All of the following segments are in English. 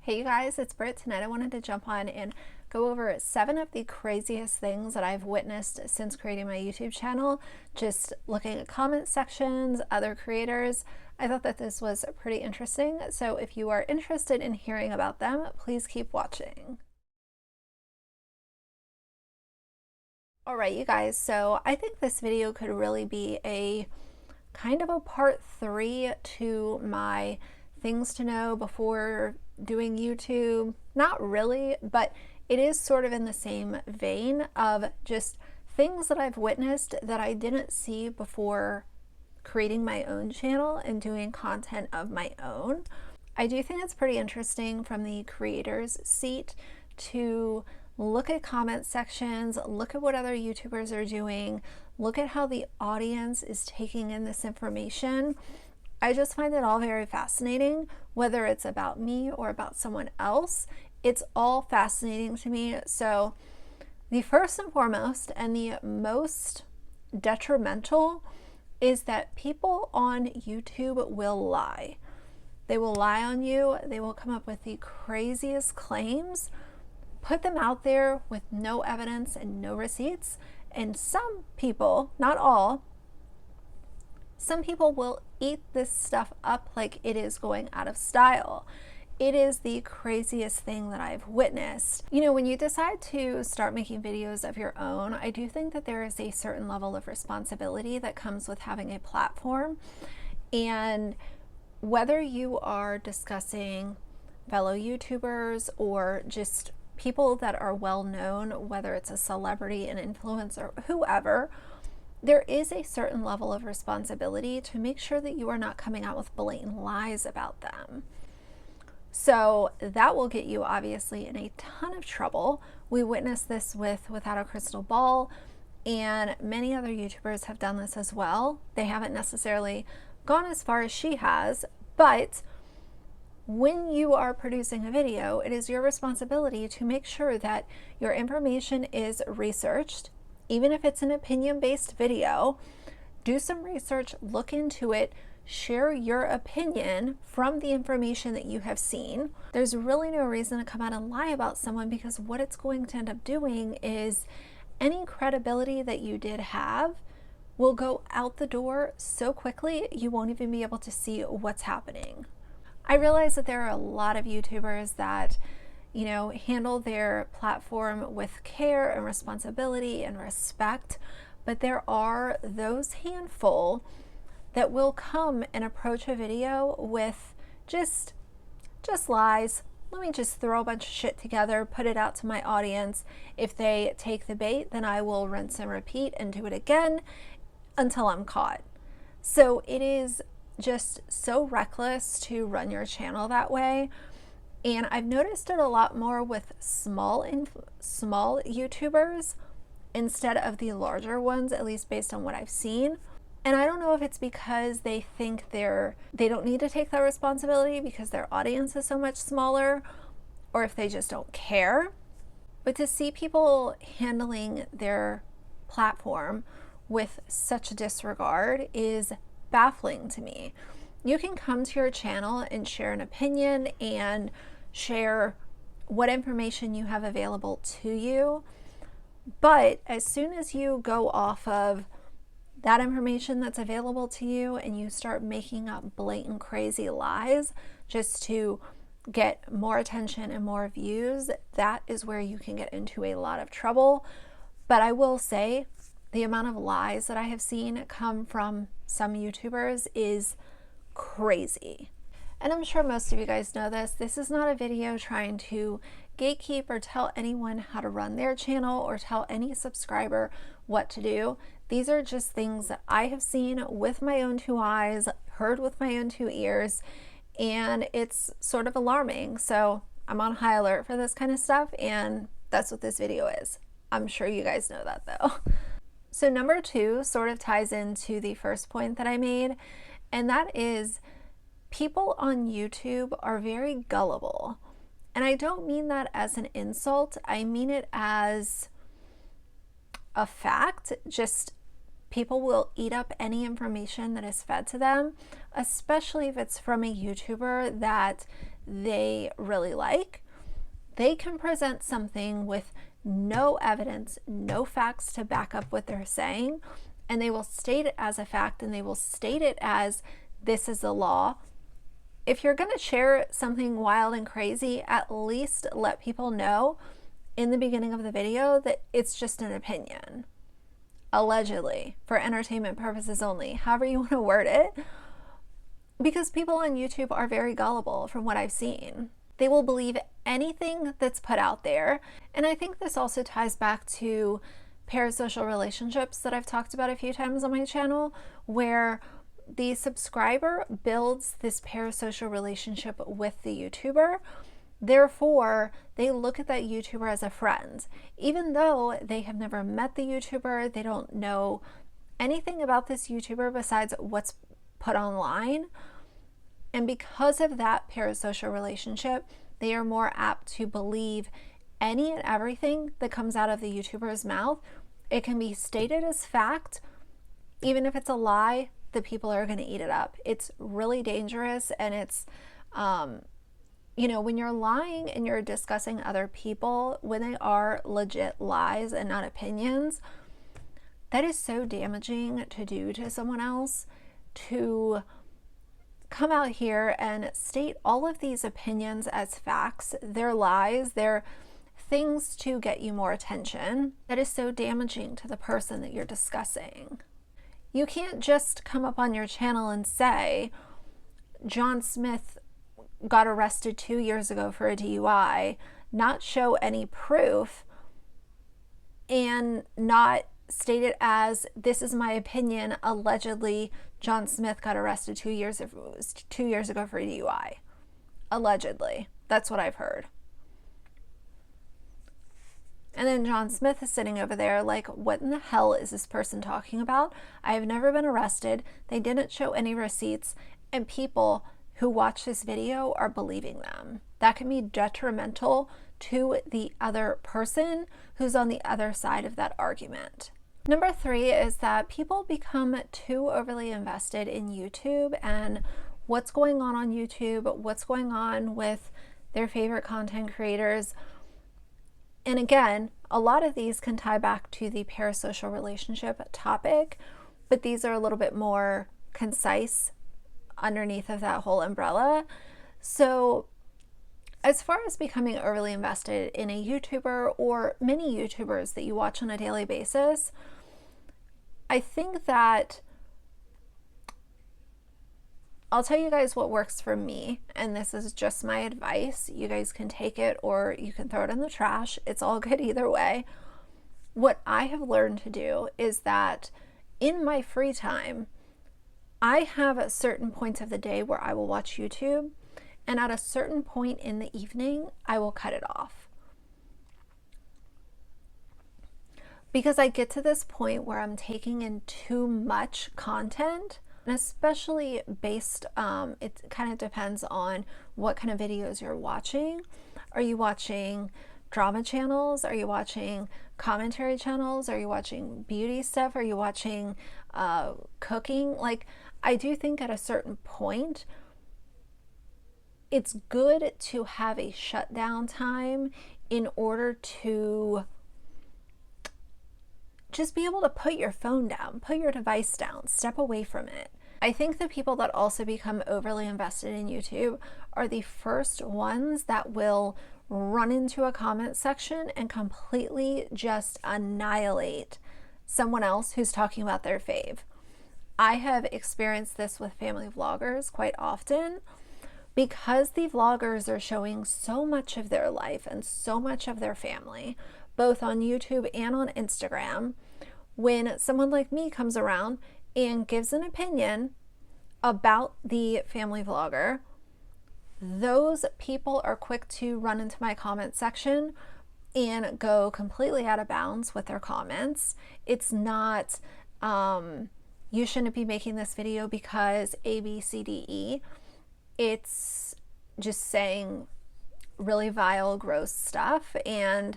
Hey you guys, it's Britt. Tonight I wanted to jump on and go over 7 of the craziest things that I've witnessed since creating my YouTube channel. Just looking at comment sections, other creators. I thought that this was pretty interesting. So if you are interested in hearing about them, please keep watching. Alright you guys, so I think this video could really be a kind of a part 3 to my things to know before doing YouTube. Not really, but it is sort of in the same vein of just things that I've witnessed that I didn't see before creating my own channel and doing content of my own. I do think it's pretty interesting from the creator's seat to look at comment sections, look at what other YouTubers are doing, look at how the audience is taking in this information. I just find it all very fascinating, whether it's about me or about someone else. It's all fascinating to me. So the first and foremost and the most detrimental is that people on YouTube will lie. They will lie on you. They will come up with the craziest claims, put them out there with no evidence and no receipts. And some people, not all, some people will eat this stuff up like it is going out of style. It is the craziest thing that I've witnessed. You know, when you decide to start making videos of your own, I do think that there is a certain level of responsibility that comes with having a platform. And whether you are discussing fellow YouTubers or just people that are well known, whether it's a celebrity, an influencer, whoever, there is a certain level of responsibility to make sure that you are not coming out with blatant lies about them. So that will get you obviously in a ton of trouble. We witnessed this with Without a Crystal Ball, and many other YouTubers have done this as well. They haven't necessarily gone as far as she has, but when you are producing a video, it is your responsibility to make sure that your information is researched. Even if it's an opinion-based video, do some research, look into it, share your opinion from the information that you have seen. There's really no reason to come out and lie about someone, because what it's going to end up doing is any credibility that you did have will go out the door so quickly you won't even be able to see what's happening. I realize that there are a lot of YouTubers that, you know, handle their platform with care and responsibility and respect, but there are those handful that will come and approach a video with just lies. Let me just throw a bunch of shit together, put it out to my audience. If they take the bait, then I will rinse and repeat and do it again until I'm caught. So it is just so reckless to run your channel that way. And I've noticed it a lot more with small YouTubers instead of the larger ones, at least based on what I've seen. And I don't know if it's because they think they don't need to take that responsibility because their audience is so much smaller, or if they just don't care. But to see people handling their platform with such disregard is baffling to me. You can come to your channel and share an opinion and share what information you have available to you, but as soon as you go off of that information that's available to you and you start making up blatant crazy lies just to get more attention and more views, that is where you can get into a lot of trouble. But I will say the amount of lies that I have seen come from some YouTubers is crazy. And I'm sure most of you guys know this. This is not a video trying to gatekeep or tell anyone how to run their channel or tell any subscriber what to do. These are just things that I have seen with my own 2 eyes, heard with my own 2 ears, and it's sort of alarming. So I'm on high alert for this kind of stuff, and that's what this video is. I'm sure you guys know that though. So number 2 sort of ties into the first point that I made, and that is people on YouTube are very gullible. And I don't mean that as an insult. I mean it as a fact. Just people will eat up any information that is fed to them, especially if it's from a YouTuber that they really like. They can present something with no evidence, no facts to back up what they're saying, and they will state it as a fact, and they will state it as this is the law. If you're going to share something wild and crazy, at least let people know in the beginning of the video that it's just an opinion, allegedly, for entertainment purposes only, however you want to word it, because people on YouTube are very gullible from what I've seen. They will believe anything that's put out there. And I think this also ties back to parasocial relationships that I've talked about a few times on my channel, where the subscriber builds this parasocial relationship with the YouTuber. Therefore, they look at that YouTuber as a friend. Even though they have never met the YouTuber, they don't know anything about this YouTuber besides what's put online. And because of that parasocial relationship, they are more apt to believe any and everything that comes out of the YouTuber's mouth. It can be stated as fact. Even if it's a lie, the people are going to eat it up. It's really dangerous. And it's, you know, when you're lying and you're discussing other people, when they are legit lies and not opinions, that is so damaging to do to someone else, to come out here and state all of these opinions as facts. They're lies, they're things to get you more attention. That is so damaging to the person that you're discussing. You can't just come up on your channel and say, John Smith got arrested 2 years ago for a DUI, not show any proof, and not state it as, this is my opinion, allegedly John Smith got arrested 2 years ago for a DUI. Allegedly. That's what I've heard. And then John Smith is sitting over there like, what in the hell is this person talking about? I have never been arrested. They didn't show any receipts, and people who watch this video are believing them. That can be detrimental to the other person who's on the other side of that argument. Number 3 is that people become too overly invested in YouTube and what's going on YouTube, what's going on with their favorite content creators. And again, a lot of these can tie back to the parasocial relationship topic, but these are a little bit more concise underneath of that whole umbrella. So as far as becoming overly invested in a YouTuber or many YouTubers that you watch on a daily basis, I think that I'll tell you guys what works for me, and this is just my advice. You guys can take it or you can throw it in the trash. It's all good either way. What I have learned to do is that in my free time, I have certain points of the day where I will watch YouTube, and at a certain point in the evening, I will cut it off. Because I get to this point where I'm taking in too much content, and especially based, it kind of depends on what kind of videos you're watching. Are you watching drama channels? Are you watching commentary channels? Are you watching beauty stuff? Are you watching cooking? Like, I do think at a certain point, it's good to have a shutdown time in order to just be able to put your phone down, put your device down, step away from it. I think the people that also become overly invested in YouTube are the first ones that will run into a comment section and completely just annihilate someone else who's talking about their fave. I have experienced this with family vloggers quite often, because the vloggers are showing so much of their life and so much of their family, both on YouTube and on Instagram. When someone like me comes around and gives an opinion about the family vlogger, those people are quick to run into my comment section and go completely out of bounds with their comments. It's not, you shouldn't be making this video because A, B, C, D, E. It's just saying really vile, gross stuff. And,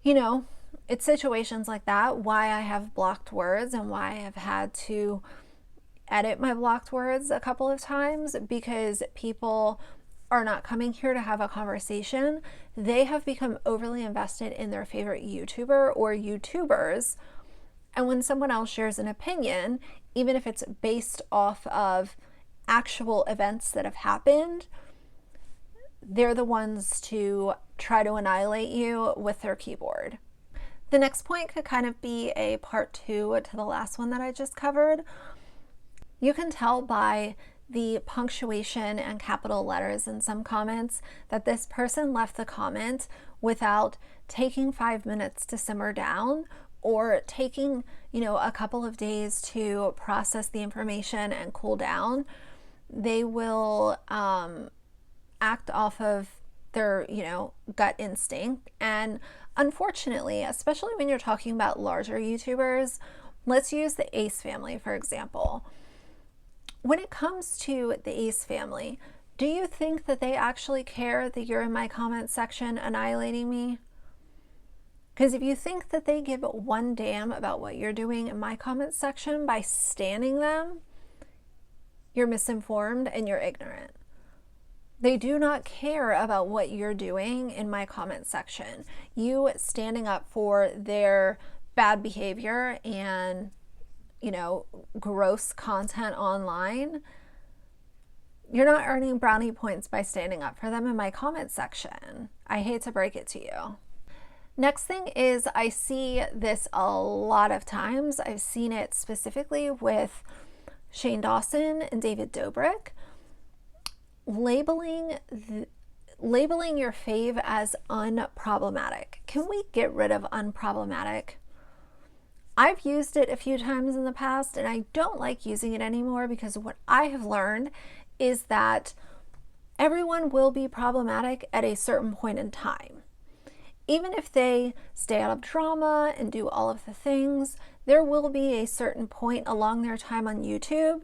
you know, it's situations like that why I have blocked words and why I have had to edit my blocked words a couple of times, because people are not coming here to have a conversation. They have become overly invested in their favorite YouTuber or YouTubers. And when someone else shares an opinion, even if it's based off of actual events that have happened, they're the ones to try to annihilate you with their keyboard. The next point could kind of be a part 2 to the last one that I just covered. You can tell by the punctuation and capital letters in some comments that this person left the comment without taking 5 minutes to simmer down, or taking, a couple of days to process the information and cool down. They will act off of their, gut instinct. And unfortunately, especially when you're talking about larger YouTubers, let's use the Ace family, for example. When it comes to the Ace family, do you think that they actually care that you're in my comment section annihilating me? Because if you think that they give one damn about what you're doing in my comment section by standing them, you're misinformed and you're ignorant. They do not care about what you're doing in my comment section. You standing up for their bad behavior and, gross content online, you're not earning brownie points by standing up for them in my comment section. I hate to break it to you. Next thing is, I see this a lot of times. I've seen it specifically with Shane Dawson and David Dobrik. Labeling your fave as unproblematic. Can we get rid of unproblematic? I've used it a few times in the past and I don't like using it anymore, because what I have learned is that everyone will be problematic at a certain point in time. Even if they stay out of drama and do all of the things, there will be a certain point along their time on YouTube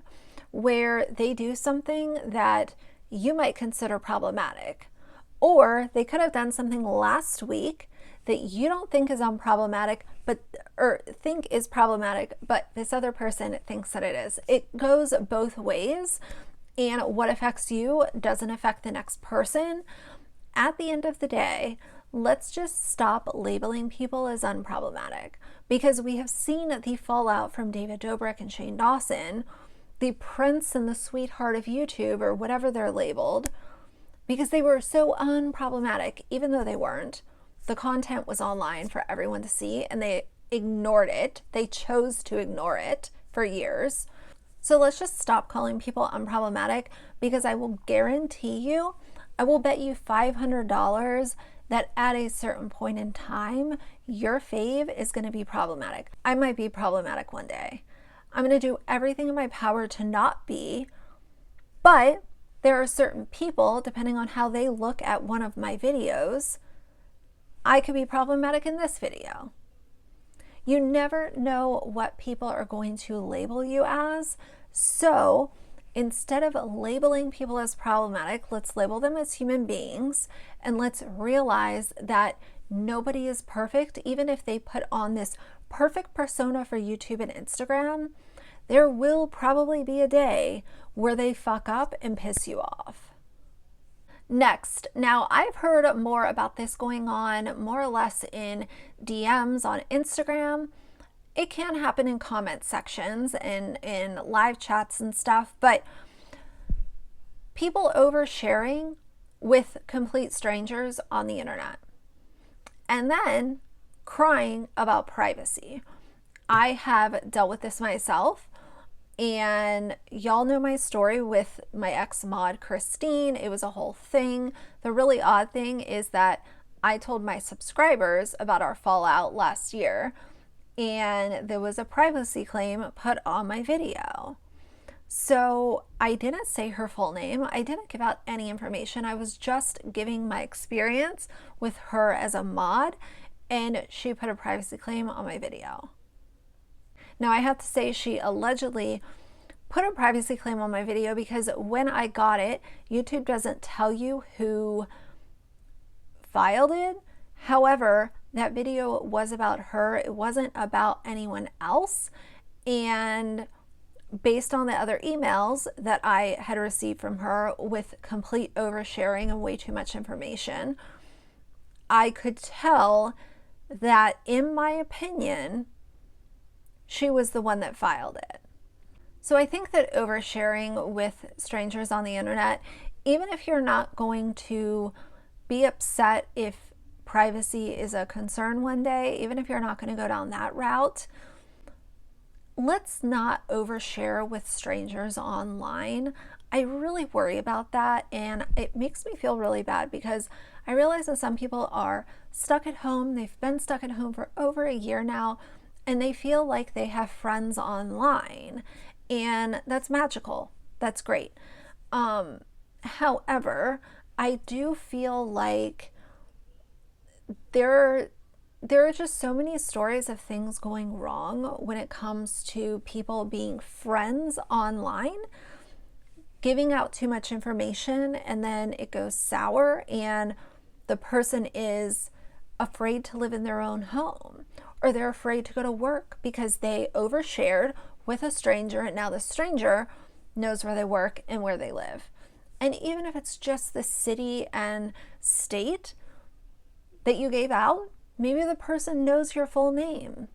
where they do something that you might consider problematic. Or they could have done something last week that you don't think is unproblematic, think is problematic, but this other person thinks that it is. It goes both ways, and what affects you doesn't affect the next person. At the end of the day, let's just stop labeling people as unproblematic, because we have seen the fallout from David Dobrik and Shane Dawson, the prince and the sweetheart of YouTube, or whatever they're labeled, because they were so unproblematic, even though they weren't. The content was online for everyone to see and they ignored it. They chose to ignore it for years. So let's just stop calling people unproblematic, because I will guarantee you, I will bet you $500 that at a certain point in time, your fave is going to be problematic. I might be problematic one day. I'm going to do everything in my power to not be, but there are certain people, depending on how they look at one of my videos, I could be problematic in this video. You never know what people are going to label you as. So instead of labeling people as problematic, let's label them as human beings, and let's realize that nobody is perfect. Even if they put on this perfect persona for YouTube and Instagram, there will probably be a day where they fuck up and piss you off. Next, now I've heard more about this going on more or less in DMs on Instagram. It can happen in comment sections and in live chats and stuff, but people oversharing with complete strangers on the internet and then crying about privacy. I have dealt with this myself, and y'all know my story with my ex-mod Christine. It was a whole thing. The really odd thing is that I told my subscribers about our fallout last year, and there was a privacy claim put on my video. So I didn't say her full name. I didn't give out any information. I was just giving my experience with her as a mod, and she put a privacy claim on my video. Now, I have to say, she allegedly put a privacy claim on my video because when I got it, YouTube doesn't tell you who filed it. However, that video was about her. It wasn't about anyone else. And based on the other emails that I had received from her with complete oversharing and way too much information, I could tell that, in my opinion, she was the one that filed it. So I think that oversharing with strangers on the internet, even if you're not going to be upset if privacy is a concern one day, even if you're not going to go down that route, let's not overshare with strangers online. I really worry about that, and it makes me feel really bad because I realize that some people are stuck at home. They've been stuck at home for over a year now, and they feel like they have friends online, and that's magical. That's great. However, I do feel like there are just so many stories of things going wrong when it comes to people being friends online, giving out too much information, and then it goes sour and the person is afraid to live in their own home, or they're afraid to go to work because they overshared with a stranger, and now the stranger knows where they work and where they live. And even if it's just the city and state that you gave out, maybe the person knows your full name.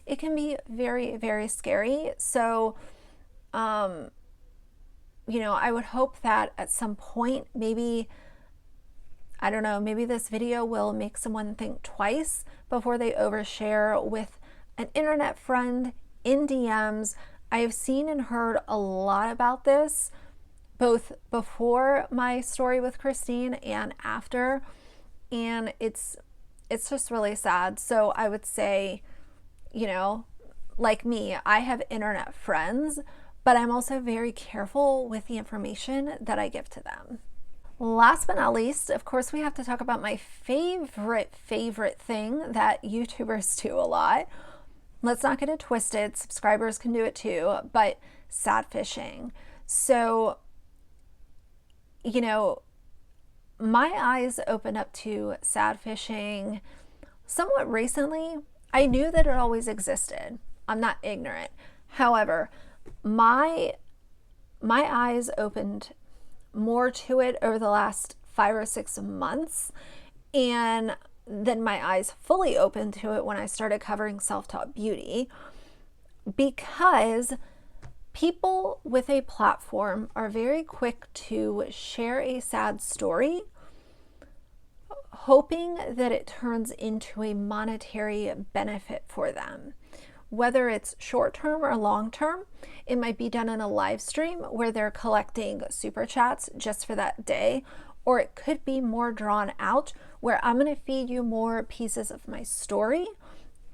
It can be very, very scary. So, I would hope that at some point, maybe, I don't know, maybe this video will make someone think twice before they overshare with an internet friend in DMs. I have seen and heard a lot about this, both before my story with Christine and after, and it's just really sad. So I would say, like me, I have internet friends, but I'm also very careful with the information that I give to them. Last but not least, of course, we have to talk about my favorite thing that YouTubers do a lot. Let's not get it twisted. Subscribers can do it too, but Sadfishing. So, my eyes opened up to Sadfishing somewhat recently. I knew that it always existed. I'm not ignorant. However, my eyes opened more to it over the last 5 or 6 months, and then my eyes fully opened to it when I started covering self-taught beauty, because people with a platform are very quick to share a sad story, hoping that it turns into a monetary benefit for them. Whether it's short-term or long-term, it might be done in a live stream where they're collecting super chats just for that day, or it could be more drawn out where I'm going to feed you more pieces of my story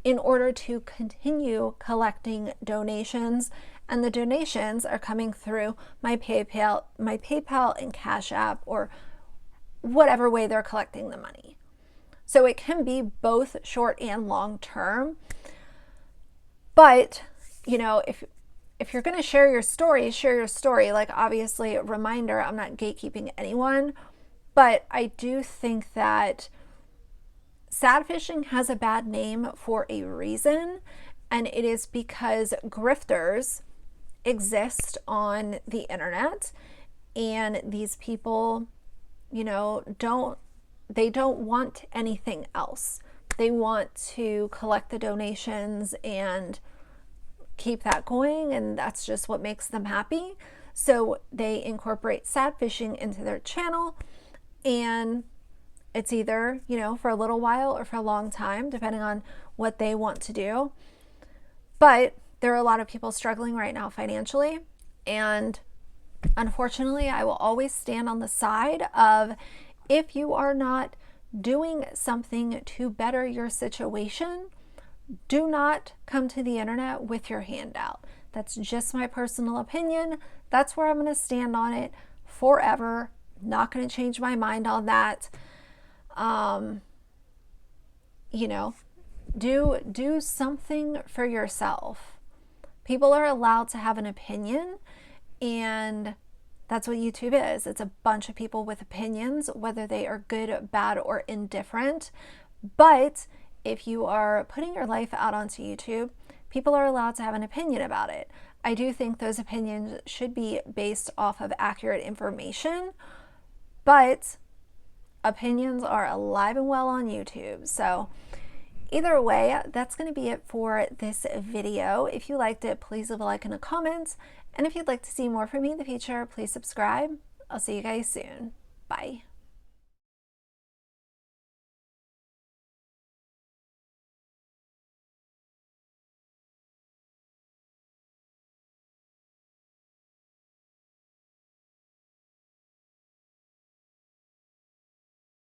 in order to continue collecting donations, and the donations are coming through my PayPal and Cash App, or whatever way they're collecting the money. So it can be both short and long term. But, if you're going to share your story, share your story. Like, obviously, a reminder, I'm not gatekeeping anyone, but I do think that Sadfishing has a bad name for a reason, and it is because grifters exist on the internet, and these people, don't want anything else. They want to collect the donations and keep that going, and that's just what makes them happy. So they incorporate Sadfishing into their channel, and it's either, for a little while or for a long time, depending on what they want to do. But there are a lot of people struggling right now financially, and unfortunately, I will always stand on the side of, if you are not doing something to better your situation, do not come to the internet with your hand out. That's just my personal opinion. That's where I'm going to stand on it forever. Not going to change my mind on that. Do something for yourself. People are allowed to have an opinion, and that's what YouTube is. It's a bunch of people with opinions, whether they are good, bad, or indifferent. But if you are putting your life out onto YouTube, people are allowed to have an opinion about it. I do think those opinions should be based off of accurate information, but opinions are alive and well on YouTube. So either way, that's going to be it for this video. If you liked it, please leave a like and a comment. And if you'd like to see more from me in the future, please subscribe. I'll see you guys soon. Bye.